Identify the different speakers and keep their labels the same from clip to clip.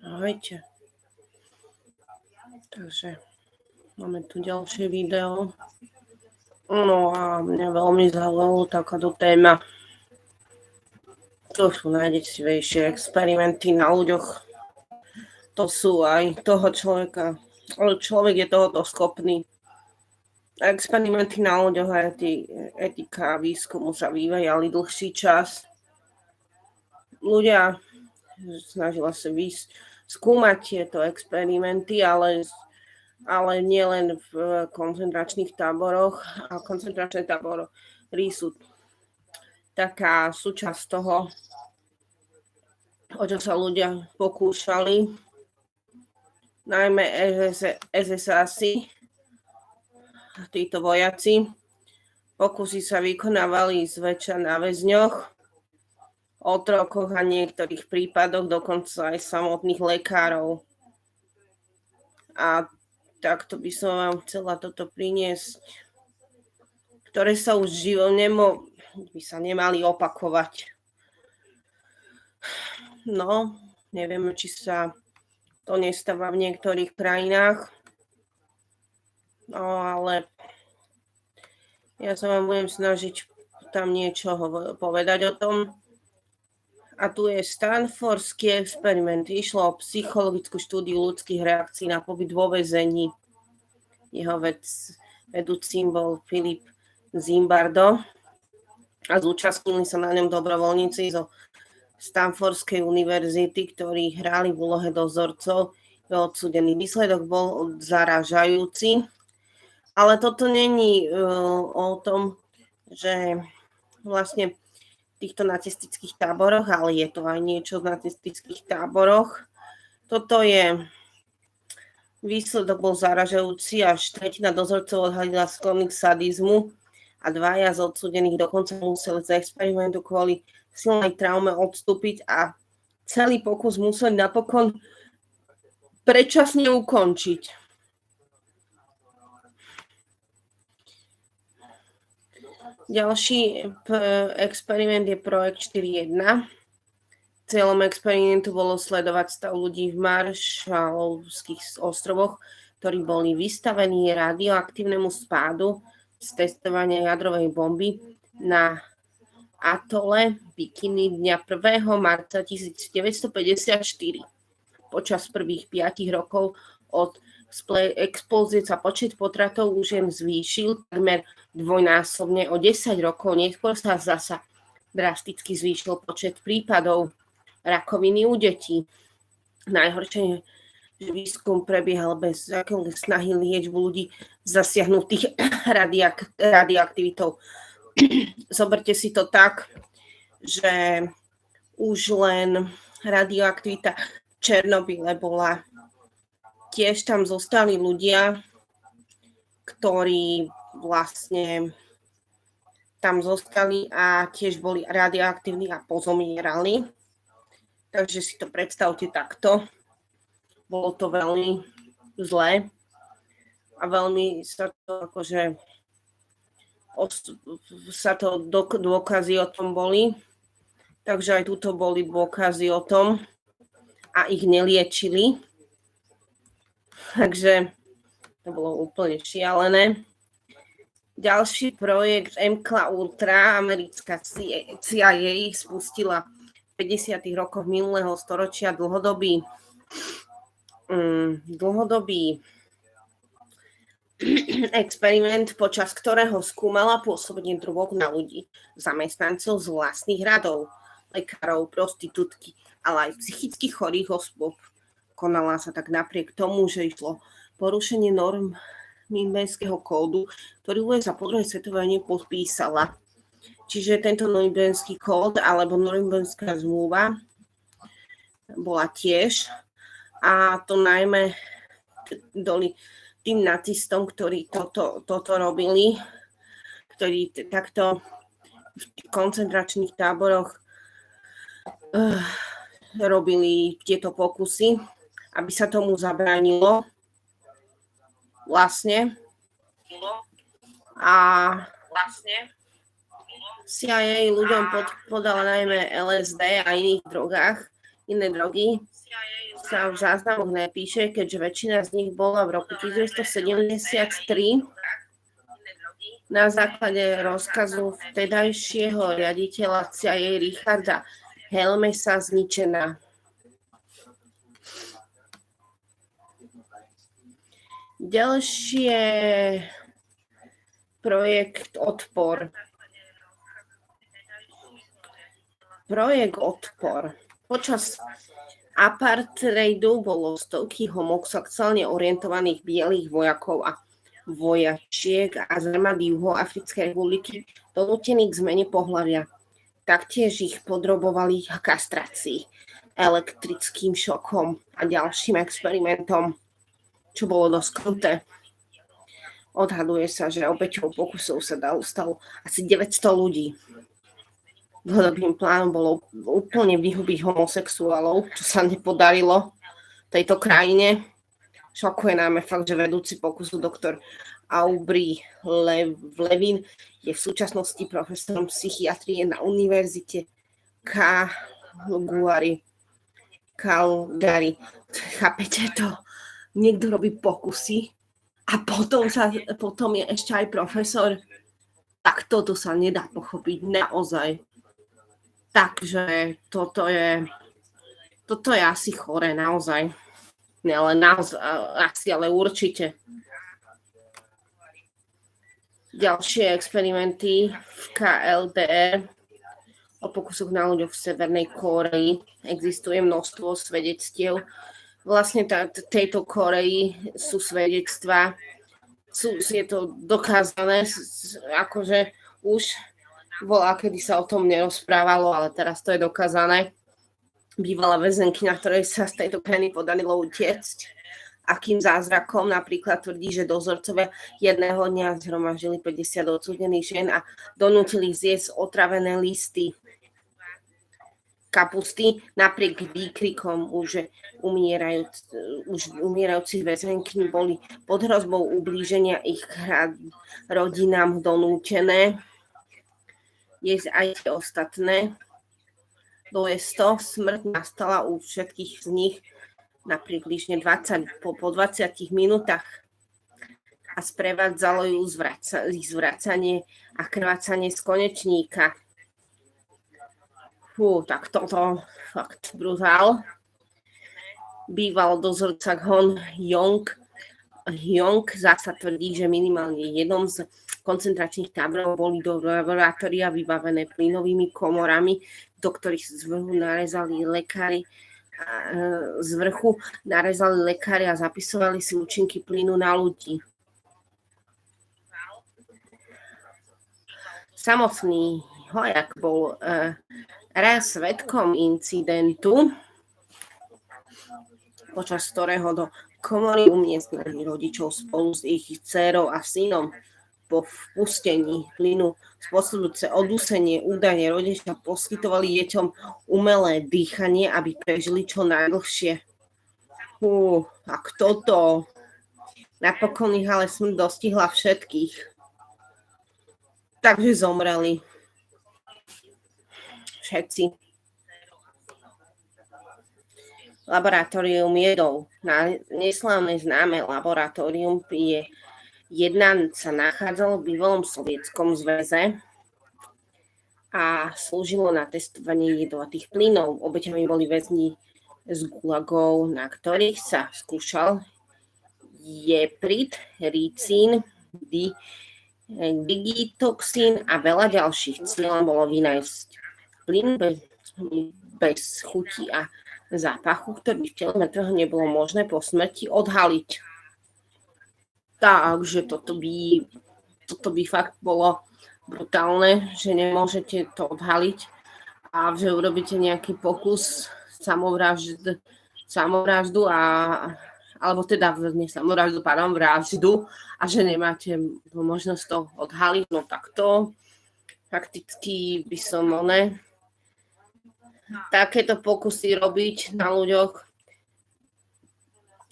Speaker 1: Ahojte. Takže máme tu ďalšie video. No a mňa veľmi zaujala takáto téma. To sú najdesivejšie experimenty na ľuďoch. To sú aj toho človeka. Ale človek je tohoto schopný. Experimenty na ľuďoch a etika a výskum už sa vyvíjali dlhší čas. Ľudia snažila sa skúmať tieto experimenty, ale nielen v koncentračných táboroch. A koncentračné tábory sú taká súčasť toho, o čo sa ľudia pokúšali. Najmä SS-asi, títo vojaci, pokusy sa vykonávali zväčša na väzňoch, otrokoch a niektorých prípadoch dokonca aj samotných lekárov. A takto by som vám chcela toto priniesť, ktoré sa už by sa nemali opakovať. No, neviem, či sa to nestáva v niektorých krajinách, no ale ja sa vám budem snažiť tam niečo povedať o tom. A tu je Stanfordský experiment. Išlo o psychologickú štúdiu ľudských reakcií na pobyt vo väzení. Jeho vedúcim bol Philip Zimbardo a zúčastnili sa na ňom dobrovoľníci zo Stanfordskej univerzity, ktorí hrali v úlohe dozorcov. Odsúdený výsledok bol zarážajúci. Ale toto není o tom, že vlastne v týchto nacistických táboroch, ale je to aj niečo v nacistických táboroch. Toto je výsledok bol zaražajúci, až tretina dozorcov odhalila sklony k sadizmu a dvaja z odsúdených dokonca museli z experimentu kvôli silnej traume odstúpiť a celý pokus museli napokon predčasne ukončiť. Ďalší experiment je projekt 4.1. Cieľom experimentu bolo sledovať stav ľudí v Maršalovských ostrovoch, ktorí boli vystavení radioaktívnemu spádu z testovania jadrovej bomby na atole Bikini dňa 1. marca 1954. Počas prvých 5 rokov od explózie sa počet potratov u žien zvýšil takmer dvojnásobne. O 10 rokov neskôr sa zasa drasticky zvýšil počet prípadov rakoviny u detí. Najhoršie je, že výskum prebiehal bez akéhokoľvek snahy liečbu ľudí zasiahnutých radioaktivitou. Zoberte si to tak, že už len radioaktivita v Černobyle bola. Tiež tam zostali ľudia, ktorí vlastne tam zostali a tiež boli radioaktívni a pozomierali. Takže si to predstavte takto. Bolo to veľmi zlé a veľmi sa to akože dôkazy o tom boli. Takže aj tuto boli dôkazy o tom a ich neliečili. Takže to bolo úplne šialené. Ďalší projekt MK Ultra, americká CIA spustila v 50. rokoch minulého storočia dlhodobý experiment, počas ktorého skúmala pôsobenie drog na ľudí, zamestnancov z vlastných radov, lekárov, prostitútky, ale aj psychicky chorých osôb. Konala sa tak napriek tomu, že išlo porušenie norm Nürnberského kódu, ktorý USA po druhej svetovej vojne podpísala. Čiže tento Nürnberský kód alebo Nürnberská zmluva bola tiež, a to najmä tým nacistom, ktorí toto robili, ktorí takto v koncentračných táboroch robili tieto pokusy, aby sa tomu zabránilo vlastne. A CIA ľuďom podala najmä LSD a iných drogách, Iné drogy sa v záznamoch nepíše, keďže väčšina z nich bola v roku 1973 na základe rozkazu vtedajšieho riaditeľa CIA Richarda Helmesa zničená. Ďalšie projekt Odpor. Projekt Odpor. Počas apartheidu bolo stovky homosexuálne orientovaných bielých vojakov a vojačiek a z armády Juhoafrickej republiky donútení k zmene pohlavia. Taktiež ich podrobovali kastrácii, elektrickým šokom a ďalším experimentom, čo bolo dosť kruté. Odhaduje sa, že obeťou pokusov sa stalo asi 900 ľudí. Dlhodobým plánom bolo úplne vyhubiť homosexuálov, čo sa nepodarilo v tejto krajine. Šokuje náme fakt, že vedúci pokusu doktor Aubrey Levin je v súčasnosti profesorom psychiatrie na univerzite Calgary. Chápete to? Niekto robí pokusy a potom je ešte aj profesor. Tak toto sa nedá pochopiť naozaj. Takže toto je asi chore, naozaj. Ale naozaj, asi, ale určite. Ďalšie experimenty v KLDR o pokusoch na ľuďoch v Severnej Kórei. Existuje množstvo svedectiev. Vlastne tejto Kóreji sú svedectvá. Je to dokázané, akože už bola, kedy sa o tom nerozprávalo, ale teraz to je dokázané. Bývalá väzenkyňa, ktorej sa z tejto krajiny podarilo utiecť. Akým zázrakom napríklad tvrdí, že dozorcovia jedného dňa zhromaždili 50 odsúdených žien a donútili zjesť otravené listy kapusty napriek výkrikom už umierajúcich väzenkyň boli pod hrozbou ublíženia ich rodinám donútené jesť aj tie ostatné. Do 100 smrť nastala u všetkých z nich na približne 20 po 20 minútach a sprevádzalo ju ich zvracanie a krvácanie z konečníka. Tak toto fakt brutál. Býval dozorca Hon Yong zasa tvrdí, že minimálne jednom z koncentračných táborov boli do laboratória vybavené plynovými komorami, do ktorých z vrchu narezali lekári a zapisovali si účinky plynu na ľudí. Samotný hojak bol raz svedkom incidentu, počas ktorého do komory umiestnili rodičov spolu s ich dcérou a synom. Po vpustení plynu spôsobujúce odúsenie údajne rodičia poskytovali deťom umelé dýchanie, aby prežili čo najdlhšie. A kto to? Napokon ich ale smrť dostihla všetkých. Takže zomreli. Všetci. Laboratórium jedov. Neslávne známe laboratórium je jedna sa nachádzalo v bývalom Sovietskom zväze a slúžilo na testovanie jedovatých plynov. Obeťami boli väzni z gulagov, na ktorých sa skúšal jeprid, ricín, digitoxín a veľa ďalších. Cieľom bolo vynájsť plyn bez chuti a zápachu, ktorý v tele mŕtvého nebolo možné po smrti odhaliť. Takže toto by fakt bolo brutálne, že nemôžete to odhaliť a že urobíte nejaký pokus samovraždu alebo teda vraždu a že nemáte možnosť to odhaliť, no tak to fakticky by som takéto pokusy robiť na ľuďoch.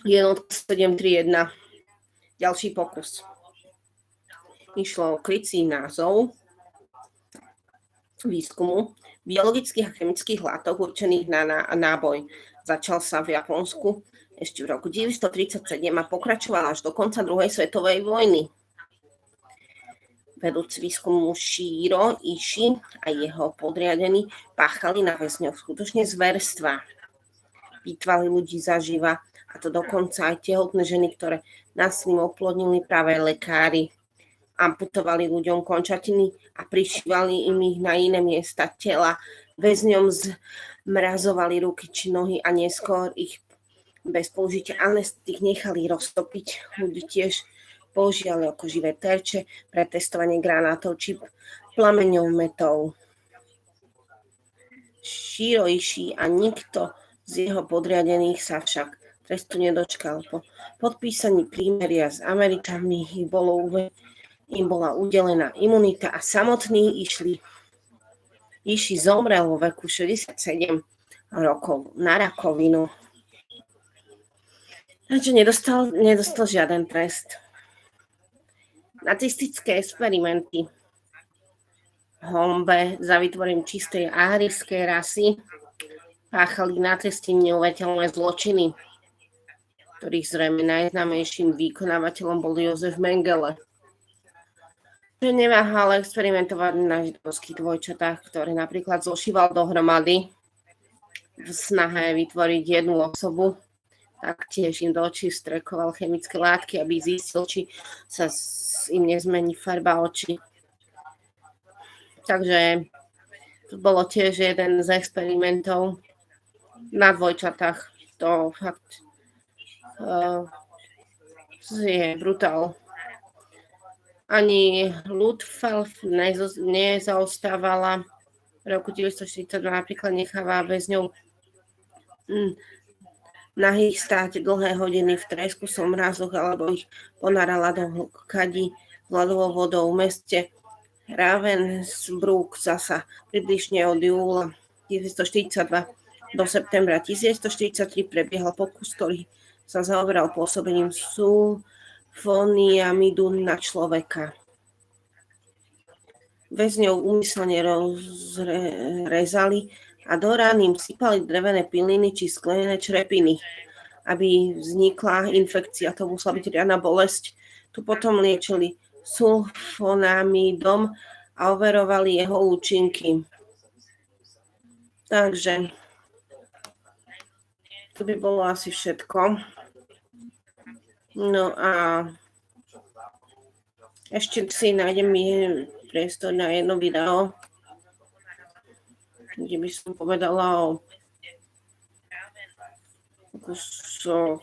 Speaker 1: Jednotka 731. Ďalší pokus. Išlo o krycí názov výskumu biologických a chemických látok určených na náboj. Začal sa v Japonsku ešte v roku 1937 a pokračoval až do konca druhej svetovej vojny. Vedúci výskumu Shiro Ishii a jeho podriadení páchali na väzňoch skutočne zverstva. Pýtvali ľudí zaživa, a to dokonca aj tehotné ženy, ktoré násilím oplodnili práve lekári. Amputovali ľuďom končatiny a prišívali im ich na iné miesta tela. Väzňom zmrazovali ruky či nohy a neskôr ich bez použitia anestík nechali roztopiť. Ľudí tiež používali ako živé terče pre testovanie granátov či plameňometov. Shiro Ishii a nikto z jeho podriadených sa však trestu nedočkal. Po podpísaní prímeria s Američanmi im bola udelená imunita a samotný Ishii zomrel vo veku 67 rokov na rakovinu. Takže nedostal žiaden trest. Nacistické experimenty v honbe za vytvorením čistej árijskej rasy páchali nacisti neuveriteľné zločiny, ktorých zrejme najznámejším vykonávateľom bol Josef Mengele. Že neváhal experimentovať na židovských dvojčatách, ktoré napríklad zošíval dohromady v snahe vytvoriť jednu osobu. Taktiež im do očí vstrekoval chemické látky, aby zistil, či sa im nezmení farba očí. Takže to bolo tiež jeden z experimentov na dvojčatách. To fakt je brutál. Ani Luftwaffe nezaostávala. V roku 1942 napríklad necháva väzňov nahých stáť dlhé hodiny v tresku somrázoch alebo ich ponárala do kadí s ľadovou vodou v meste Ravensbrück zasa približne od júla 1942 do septembra 1943 prebiehal pokus, ktorý sa zaoberal pôsobením sulfoniamidu na človeka. Väzňov úmyselne rozrezali a do rán im sypali drevené piliny či sklenené črepiny, aby vznikla infekcia. To musela byť riadna bolesť. Tu potom liečili sulfonamidom a overovali jeho účinky. Takže to by bolo asi všetko. No a ešte si nájdem priestor na jedno video, kde by som povedala o pokusoch,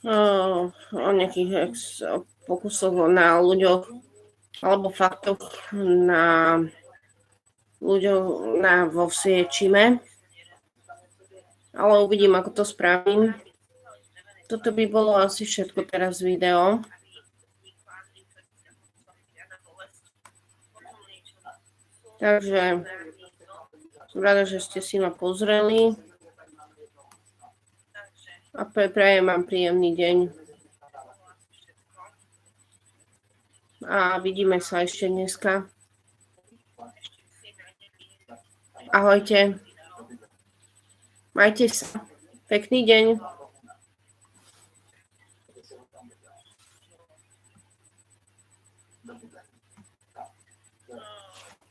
Speaker 1: o nejakých pokusoch na ľuďoch alebo faktoch na ľuďoch vo Vsiečime. Ale uvidím, ako to spravím. Toto by bolo asi všetko teraz video. Takže som rada, že ste si ma pozreli a prajem vám príjemný deň. A vidíme sa ešte dneska. Ahojte. Majte sa. Pekný deň.